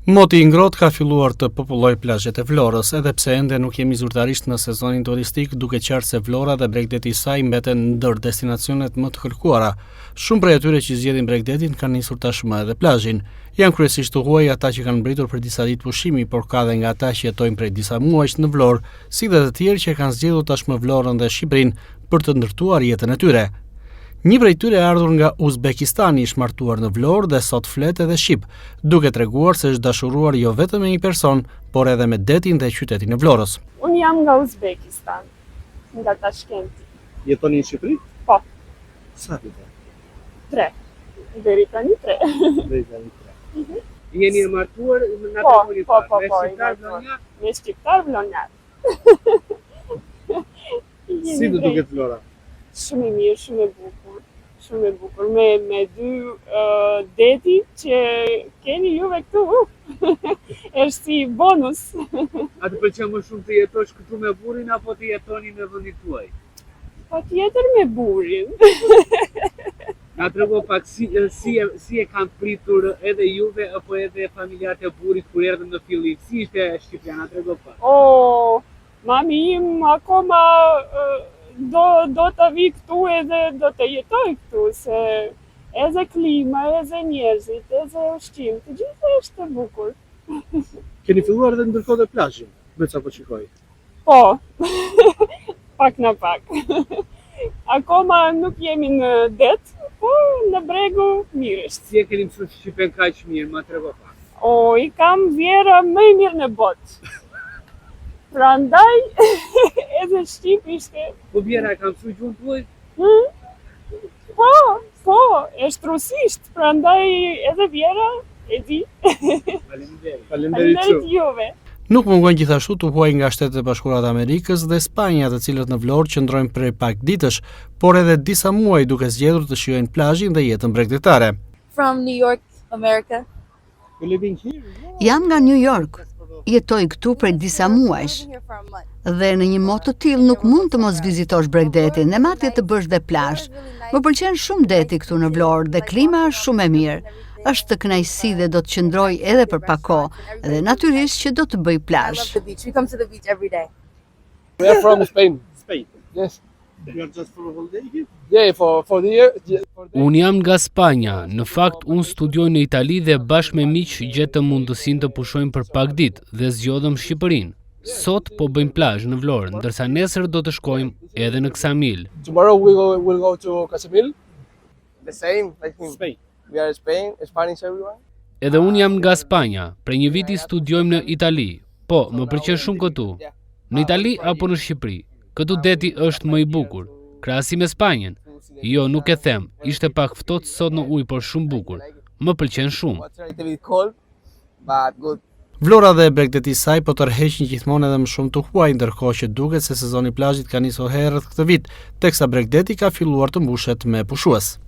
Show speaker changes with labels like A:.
A: Moti i ngrohtë ka filluar të popullojë plazhet e Vlorës, edhe pse ende nuk jemi zyrtarisht në sezonin turistik, duke qartë se Vlora dhe Bregdeti i saj mbeten ndër destinacionet më të kërkuara. Shumë prej atyre që zgjedhin Bregdetin kanë nisur tashmë edhe plazhin. Janë kryesisht të huaj ata që kanë mbritur për disa ditë pushimi, por ka dhe nga ata që jetojnë prej disa muajsh në Vlorë, si dhe të tjerë që kanë zgjedhur tashmë Vlorën dhe Shqipërinë për të ndërtuar jetën e tyre. Një prej tyre e ardhur nga Uzbekistani, ish martuar në Vlorë dhe sot flet edhe shqip, duke treguar se është dashuruar jo vetëm me një person, por edhe me detin dhe qytetin e Vlorës.
B: Unë jam nga Uzbekistan, nga Tashkenti.
C: Jetoni në Shqipëri?
B: Po.
C: Sa vite?
B: 3. Deri tani 3.
C: Deri tani 3. Jeni e martuar në atë
B: Po. Me shqiptar vlonjar.
C: Si do duket Vlora?
B: Shumë i mirë, shumë e bukur, me dy deti që keni juve këtu, është si bonus.
C: A të pëlqen më shumë të jetosh këtu me burrin apo të jetoni në vendin tuaj?
B: Po tjetër me burrin.
C: Na trego pak si e kanë pritur edhe juve apo edhe familjarët e burrit kur erdhën në fillim. Si ishte Shqipëria, na trego pak.
B: Mami im akoma do të vi këtu edhe do të jetoj këtu, se edhe klima, edhe njerëzit, edhe ushqim, të gjithë është e bukur.
C: Keni filluar edhe ndërkohë dhe plazhin, me sa po shikoj?
B: Po, pak në pak. Akoma nuk jemi në det, po në bregu mirësht.
C: Si e keni mësuar shqipen kaq mirë, ma trego pak?
B: I kam vjera më e mirë në botë. Prandaj, edhe shqip ishte.
C: Po vjera e kam mësuar gjuhën tuaj?
B: Po, është rusisht, prandaj edhe vjera e di. Faleminderit juve.
A: Nuk mungon gjithashtu të huaj nga Shtetet e Bashkuara të Amerikës dhe Spanja, të cilët në Vlorë qëndrojnë prej pak ditësh, por edhe disa muaj duke zgjedhur të shijojnë plazhin dhe jetën bregdetare.
D: From New York, America.
E: Jam nga New York. Jetoj këtu prej disa muajsh. Dhe në një motë të tillë nuk mund të mos vizitosh Bregdetin, e madje të bësh dhe plazh. Më pëlqen shumë deti këtu në Vlorë dhe klima është shumë e mirë. Është të kënaqësi dhe do të qëndroj edhe për pak kohë, dhe natyrisht që do të bëj plazh.
D: We come to the beach every day.
F: We are from Spain.
C: Spain?
F: Yes.
C: You are just for a holiday here?
F: Yeah, for the year.
G: Unë jam nga Spanja. Në fakt, unë studioj në Itali dhe bashkë me miq gjetëm mundësinë të pushojmë për pak ditë dhe zgjodhëm Shqipërinë. Sot po bëjmë plazh në Vlorë, ndërsa nesër do të shkojmë edhe në Ksamil.
F: Tomorrow we'll go to Ksamil.
H: The same, like in
C: Spain.
H: We are Spain, Spanish everyone.
G: Edhe unë jam nga Spanja. Prej një viti studiojmë në Itali. Po, më pëlqen shumë këtu. Në Itali apo në Shqipëri? Këtu deti është më i bukur, krahasim me Spanjën. Jo, nuk e them, ishte pak ftohtë sot në ujë, por shumë bukur. Më pëlqen shumë.
A: Vlora dhe Bregdeti i saj po tërheqin gjithmonë edhe më shumë të huaj, ndërkohë që duket se sezoni plazhit ka nisur herët këtë vit, teksa Bregdeti ka filluar të mbushet me pushues.